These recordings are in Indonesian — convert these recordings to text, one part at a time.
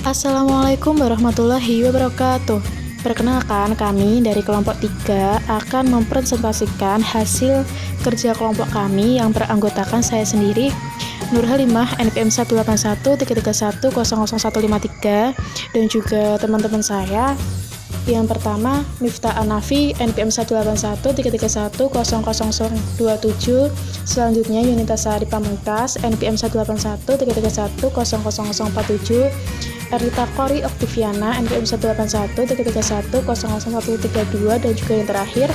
Assalamualaikum warahmatullahi wabarakatuh. Perkenalkan, kami dari kelompok 3 akan mempresentasikan hasil kerja kelompok kami yang beranggotakan saya sendiri, Nur Halimah, NPM 18133100153, dan juga teman-teman saya. Yang pertama, Miftah Anafi, NPM 18133100027. Selanjutnya, Yunita Sari Pamungkas, NPM 18133100047. Erlita Kori Oktiviana, NPM 18133100132. Dan juga yang terakhir,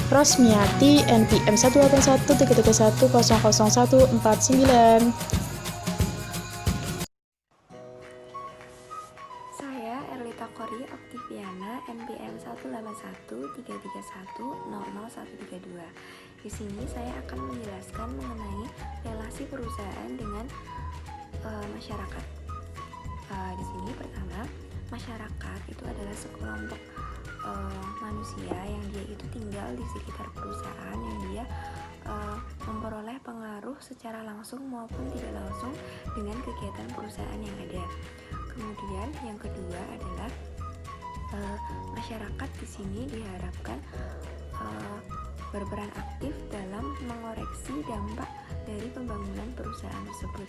Rosmiati, NPM 18133100149. Saya Erlita Kori Oktiviana, NPM 18133100132. Di sini saya akan menjelaskan mengenai relasi perusahaan dengan masyarakat. Di sini pertama, masyarakat itu adalah sekelompok manusia yang dia itu tinggal di sekitar perusahaan, yang dia memperoleh pengaruh secara langsung maupun tidak langsung dengan kegiatan perusahaan yang ada. Kemudian yang kedua adalah masyarakat di sini diharapkan berperan aktif dalam mengoreksi dampak dari pembangunan perusahaan tersebut.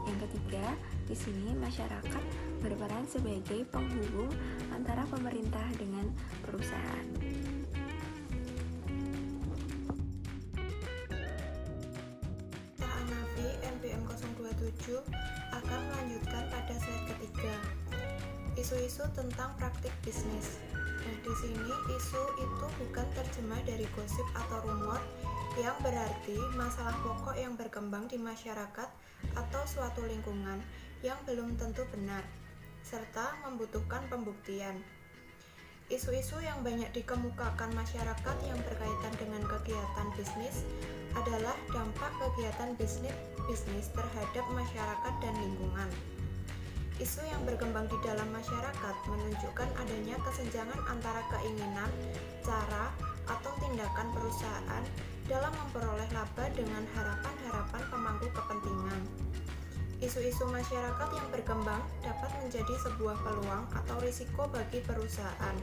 Yang ketiga, di sini masyarakat berperan sebagai penghubung antara pemerintah dengan perusahaan. Anafi, NPM 027 akan melanjutkan pada slide ketiga. Isu-isu tentang praktik bisnis. Nah, di sini isu itu bukan terjemah dari gosip atau rumor, yang berarti masalah pokok yang berkembang di masyarakat atau suatu lingkungan yang belum tentu benar, serta membutuhkan pembuktian. Isu-isu yang banyak dikemukakan masyarakat yang berkaitan dengan kegiatan bisnis adalah dampak kegiatan bisnis terhadap masyarakat dan lingkungan. Isu yang berkembang di dalam masyarakat menunjukkan adanya kesenjangan antara keinginan, cara, atau tindakan perusahaan dalam memperoleh laba dengan harapan-harapan pemangku kepentingan. Isu-isu masyarakat yang berkembang dapat menjadi sebuah peluang atau risiko bagi perusahaan.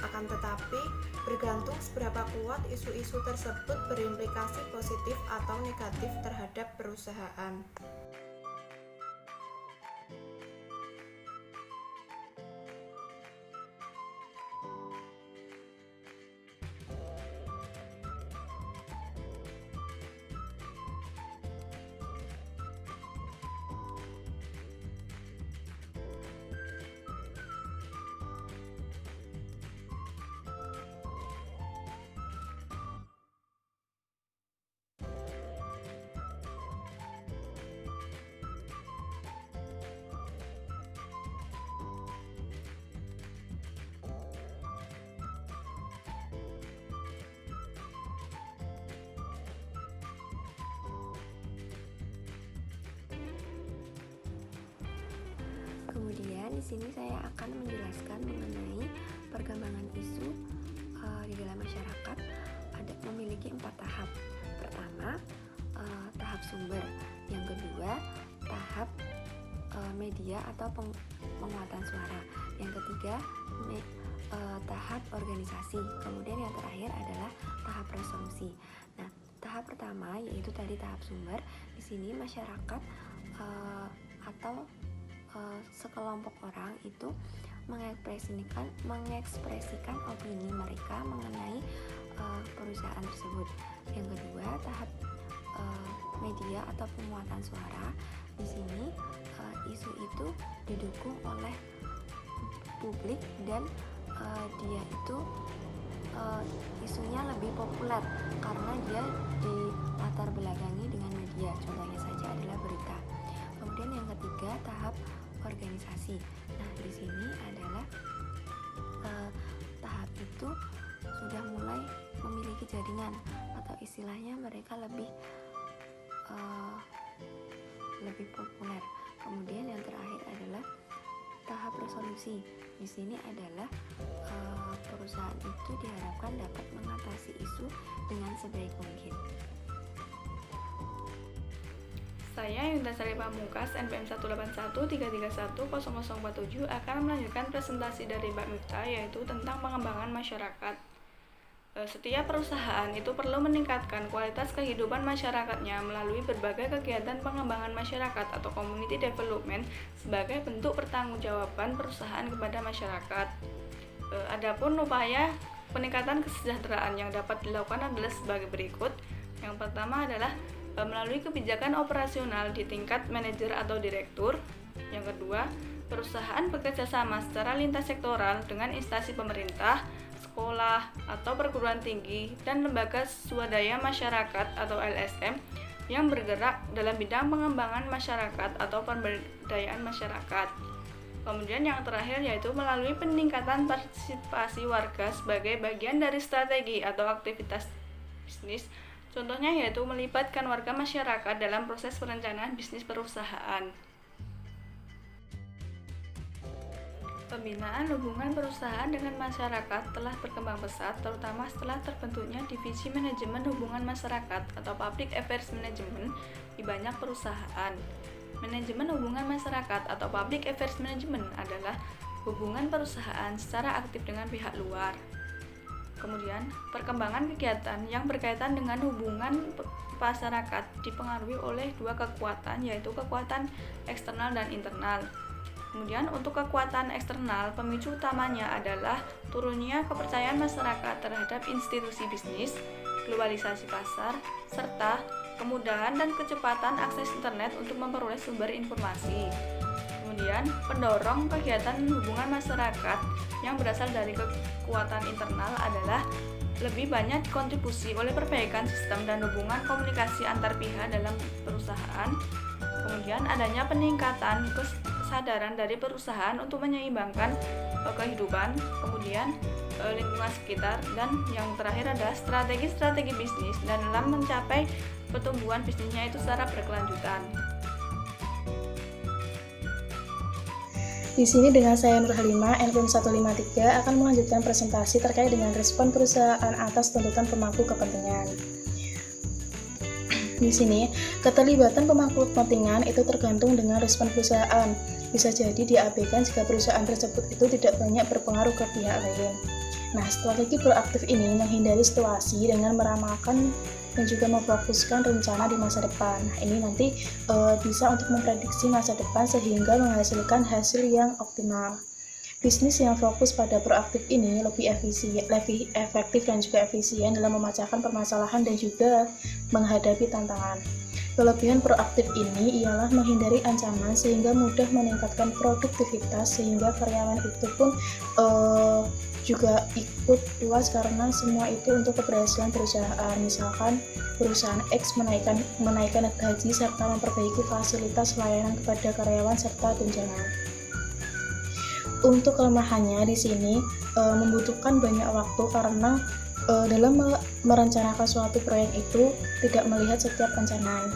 Akan tetapi, bergantung seberapa kuat isu-isu tersebut berimplikasi positif atau negatif terhadap perusahaan. Kemudian di sini saya akan menjelaskan mengenai perkembangan isu di dalam masyarakat. Ada memiliki 4 tahap. Pertama, tahap sumber. Yang kedua, tahap media atau penguatan suara. Yang ketiga, tahap organisasi. Kemudian yang terakhir adalah tahap resolusi. Nah, tahap pertama yaitu tadi tahap sumber. Di sini masyarakat atau sekelompok orang itu mengekspresikan opini mereka mengenai perusahaan tersebut. Yang kedua, tahap media atau pemuatan suara. Di sini isu itu didukung oleh publik dan dia itu isunya lebih populer karena dia dilatar belakangi dengan media. Contohnya saja adalah berita. Kemudian yang ketiga, tahap organisasi. Nah, di sini adalah tahap itu sudah mulai memiliki jaringan atau istilahnya mereka lebih populer. Kemudian yang terakhir adalah tahap resolusi. Di sini adalah perusahaan itu diharapkan dapat mengatasi isu dengan sebaik mungkin. Saya Yunta Sari Pamungkas, NPM 18133100047 akan melanjutkan presentasi dari Mbak Miftah, yaitu tentang pengembangan masyarakat. Setiap perusahaan itu perlu meningkatkan kualitas kehidupan masyarakatnya melalui berbagai kegiatan pengembangan masyarakat atau community development sebagai bentuk pertanggungjawaban perusahaan kepada masyarakat. Adapun upaya peningkatan kesejahteraan yang dapat dilakukan adalah sebagai berikut. Yang pertama adalah melalui kebijakan operasional di tingkat manajer atau direktur. Yang kedua, perusahaan bekerja sama secara lintas sektoral dengan instansi pemerintah, sekolah atau perguruan tinggi, dan lembaga swadaya masyarakat atau LSM yang bergerak dalam bidang pengembangan masyarakat atau pemberdayaan masyarakat. Kemudian yang terakhir yaitu melalui peningkatan partisipasi warga sebagai bagian dari strategi atau aktivitas bisnis. Contohnya yaitu melibatkan warga masyarakat dalam proses perencanaan bisnis perusahaan. Pembinaan hubungan perusahaan dengan masyarakat telah berkembang pesat, terutama setelah terbentuknya divisi manajemen hubungan masyarakat atau public affairs management di banyak perusahaan. Manajemen hubungan masyarakat atau public affairs management adalah hubungan perusahaan secara aktif dengan pihak luar. Kemudian, perkembangan kegiatan yang berkaitan dengan hubungan masyarakat dipengaruhi oleh dua kekuatan, yaitu kekuatan eksternal dan internal. Kemudian, untuk kekuatan eksternal, pemicu utamanya adalah turunnya kepercayaan masyarakat terhadap institusi bisnis, globalisasi pasar, serta kemudahan dan kecepatan akses internet untuk memperoleh sumber informasi. Kemudian, pendorong kegiatan hubungan masyarakat yang berasal dari kekuatan internal adalah lebih banyak kontribusi oleh perbaikan sistem dan hubungan komunikasi antar pihak dalam perusahaan. Kemudian, adanya peningkatan kesadaran dari perusahaan untuk menyeimbangkan kehidupan, kemudian lingkungan sekitar, dan yang terakhir adalah strategi-strategi bisnis dan dalam mencapai pertumbuhan bisnisnya itu secara berkelanjutan. Di sini dengan saya Nur Halimah, NPM 153 akan melanjutkan presentasi terkait dengan respon perusahaan atas tuntutan pemangku kepentingan. Di sini, keterlibatan pemangku kepentingan itu tergantung dengan respon perusahaan. Bisa jadi diabaikan jika perusahaan tersebut itu tidak banyak berpengaruh ke pihak lain. Nah, strategi proaktif ini menghindari situasi dengan meramalkan dan juga memfokuskan rencana di masa depan. Nah, ini nanti bisa untuk memprediksi masa depan sehingga menghasilkan hasil yang optimal. Bisnis yang fokus pada proaktif ini lebih efektif dan juga efisien dalam memecahkan permasalahan dan juga menghadapi tantangan. Kelebihan proaktif ini ialah menghindari ancaman sehingga mudah meningkatkan produktivitas sehingga karyawan itu pun juga ikut puas karena semua itu untuk keberhasilan perusahaan. Misalkan perusahaan X menaikkan gaji serta memperbaiki fasilitas layanan kepada karyawan serta tunjangan. Untuk kelemahannya di sini membutuhkan banyak waktu karena dalam merencanakan suatu proyek itu tidak melihat setiap perencanaan.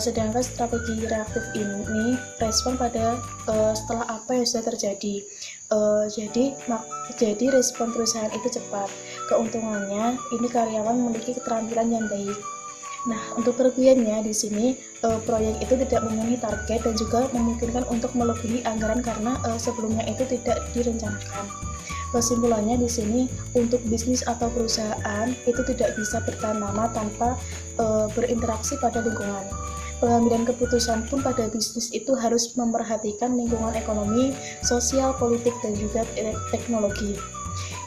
Sedangkan strategi reaktif ini respon pada setelah apa yang sudah terjadi. Jadi respon perusahaan itu cepat. Keuntungannya ini karyawan memiliki keterampilan yang baik. Nah, untuk kerugiannya di sini proyek itu tidak memenuhi target dan juga memungkinkan untuk melebihi anggaran karena sebelumnya itu tidak direncanakan. Kesimpulannya di sini untuk bisnis atau perusahaan itu tidak bisa bertahan lama tanpa berinteraksi pada lingkungan. Pengambilan keputusan pun pada bisnis itu harus memperhatikan lingkungan ekonomi, sosial, politik, dan juga teknologi.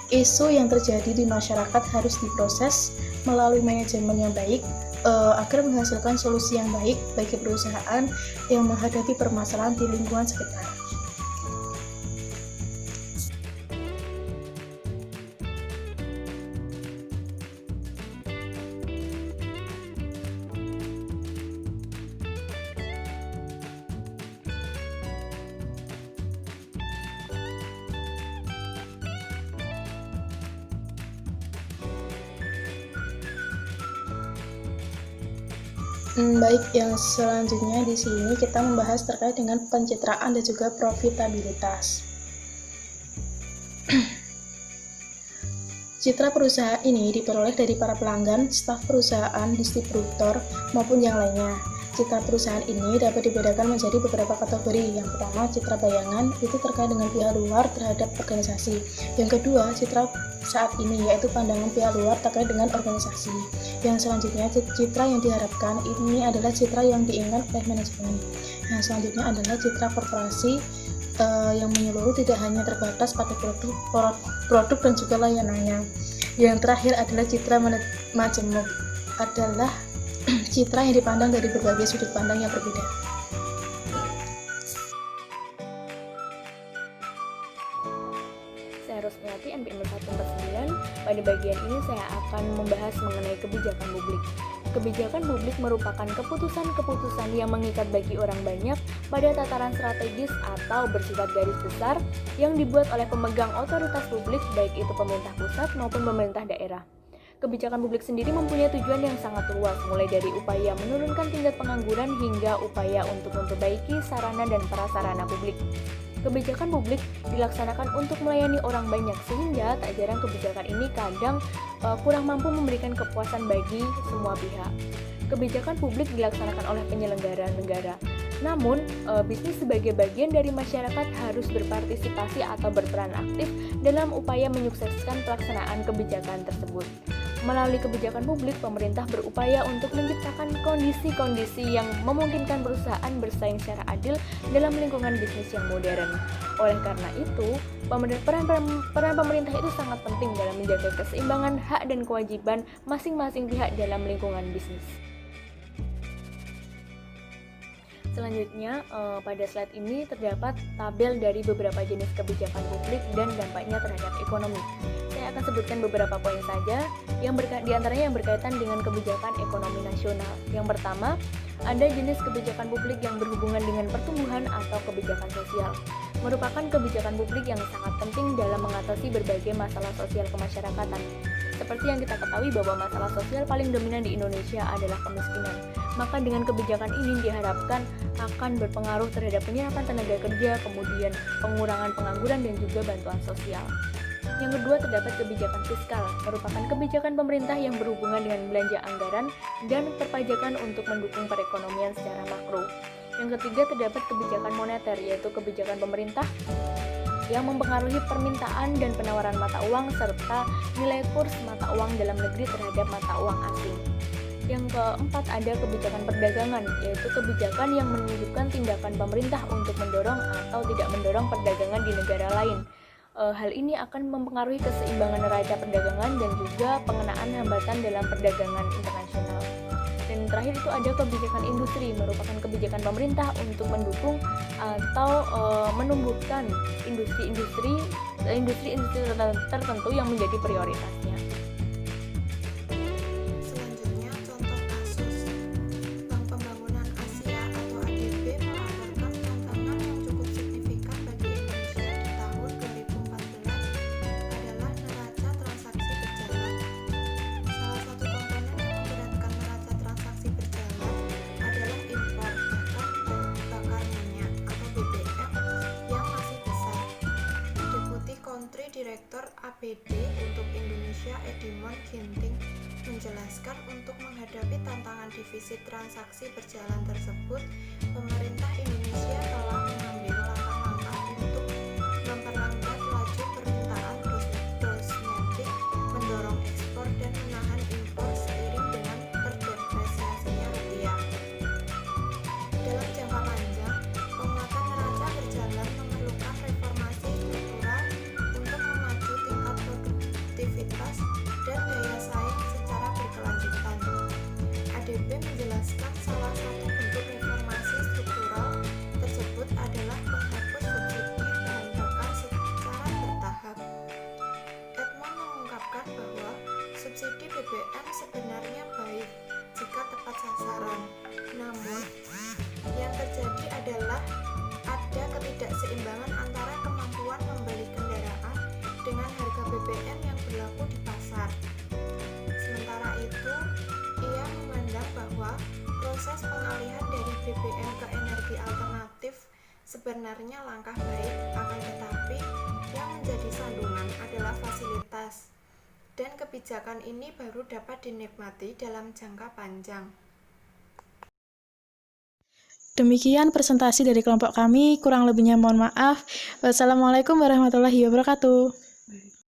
Isu yang terjadi di masyarakat harus diproses melalui manajemen yang baik agar menghasilkan solusi yang baik bagi perusahaan yang menghadapi permasalahan di lingkungan sekitar. Baik, yang selanjutnya di sini kita membahas terkait dengan pencitraan dan juga profitabilitas. Citra perusahaan ini diperoleh dari para pelanggan, staf perusahaan, distributor, maupun yang lainnya. Citra perusahaan ini dapat dibedakan menjadi beberapa kategori. Yang pertama, citra bayangan, itu terkait dengan pihak luar terhadap organisasi. Yang kedua, citra saat ini, yaitu pandangan pihak luar terkait dengan organisasi. Yang selanjutnya, citra yang diharapkan ini adalah citra yang diinginkan oleh manajemen. Yang selanjutnya adalah citra korporasi yang menyeluruh, tidak hanya terbatas pada produk dan juga layanannya. Yang terakhir adalah citra majemuk, adalah citra yang dipandang dari berbagai sudut pandang yang berbeda. Saya Rusmiati, NPM 149. Pada bagian ini saya akan membahas mengenai kebijakan publik. Kebijakan publik merupakan keputusan-keputusan yang mengikat bagi orang banyak pada tataran strategis atau bersifat garis besar yang dibuat oleh pemegang otoritas publik, baik itu pemerintah pusat maupun pemerintah daerah. Kebijakan publik sendiri mempunyai tujuan yang sangat luas, mulai dari upaya menurunkan tingkat pengangguran hingga upaya untuk memperbaiki sarana dan prasarana publik. Kebijakan publik dilaksanakan untuk melayani orang banyak, sehingga tak jarang kebijakan ini kadang kurang mampu memberikan kepuasan bagi semua pihak. Kebijakan publik dilaksanakan oleh penyelenggara negara. Namun, bisnis sebagai bagian dari masyarakat harus berpartisipasi atau berperan aktif dalam upaya menyukseskan pelaksanaan kebijakan tersebut. Melalui kebijakan publik, pemerintah berupaya untuk menciptakan kondisi-kondisi yang memungkinkan perusahaan bersaing secara adil dalam lingkungan bisnis yang modern. Oleh karena itu, peran pemerintah itu sangat penting dalam menjaga keseimbangan hak dan kewajiban masing-masing pihak dalam lingkungan bisnis. Selanjutnya, pada slide ini terdapat tabel dari beberapa jenis kebijakan publik dan dampaknya terhadap ekonomi. Saya akan sebutkan beberapa poin saja, di antaranya yang berkaitan dengan kebijakan ekonomi nasional. Yang pertama, ada jenis kebijakan publik yang berhubungan dengan pertumbuhan atau kebijakan sosial. Merupakan kebijakan publik yang sangat penting dalam mengatasi berbagai masalah sosial kemasyarakatan. Seperti yang kita ketahui bahwa masalah sosial paling dominan di Indonesia adalah kemiskinan. Maka dengan kebijakan ini diharapkan akan berpengaruh terhadap penyerapan tenaga kerja, kemudian pengurangan pengangguran dan juga bantuan sosial. Yang kedua, terdapat kebijakan fiskal, merupakan kebijakan pemerintah yang berhubungan dengan belanja anggaran dan perpajakan untuk mendukung perekonomian secara makro. Yang ketiga, terdapat kebijakan moneter, yaitu kebijakan pemerintah yang mempengaruhi permintaan dan penawaran mata uang serta nilai kurs mata uang dalam negeri terhadap mata uang asing. Yang keempat, ada kebijakan perdagangan, yaitu kebijakan yang menunjukkan tindakan pemerintah untuk mendorong atau tidak mendorong perdagangan di negara lain. Hal ini akan mempengaruhi keseimbangan neraca perdagangan dan juga pengenaan hambatan dalam perdagangan internasional. Dan terakhir itu ada kebijakan industri, merupakan kebijakan pemerintah untuk mendukung atau menumbuhkan industri tertentu yang menjadi prioritasnya. Selanjutnya, contoh kasus. Bank Pembangunan Asia atau ADB melaporkan tantangan yang cukup signifikan bagi Indonesia di tahun 2014 adalah neraca transaksi berjalan. Salah satu komponen yang memberatkan neraca transaksi berjalan adalah impor, bahkan bakar minyak atau BBM yang masih besar. Deputi Country Director APD untuk Indonesia Edimon Ginting menjelaskan untuk menghadapi tantangan defisit transaksi berjalan tersebut, pemerintah Indonesia telah mengambil langkah-langkah untuk memperlambat laju permintaan domestik, mendorong ekspor dan menahan impor seiring dengan terdepresiasinya rupiah. Dalam jangka panjang, penguatan neraca berjalan memerlukan reformasi struktural untuk memacu tingkat produktivitas dan daya saing secara berkelanjutan. ADB menjelaskan salah satu bentuk reformasi struktural tersebut adalah menghapus subsidi bahan bakar secara bertahap. Edmond mengungkapkan bahwa subsidi BBM sebenarnya baik jika tepat sasaran. Namun, yang terjadi adalah ada ketidakseimbangan antara kemampuan membeli kendaraan dengan harga BBM yang berlaku di pasar. Sementara itu, ia memandang bahwa proses pengalihan dari BBM ke energi alternatif sebenarnya langkah baik, akan tetapi yang menjadi sandungan adalah fasilitas, dan kebijakan ini baru dapat dinikmati dalam jangka panjang. Demikian presentasi dari kelompok kami, kurang lebihnya mohon maaf. Wassalamualaikum warahmatullahi wabarakatuh.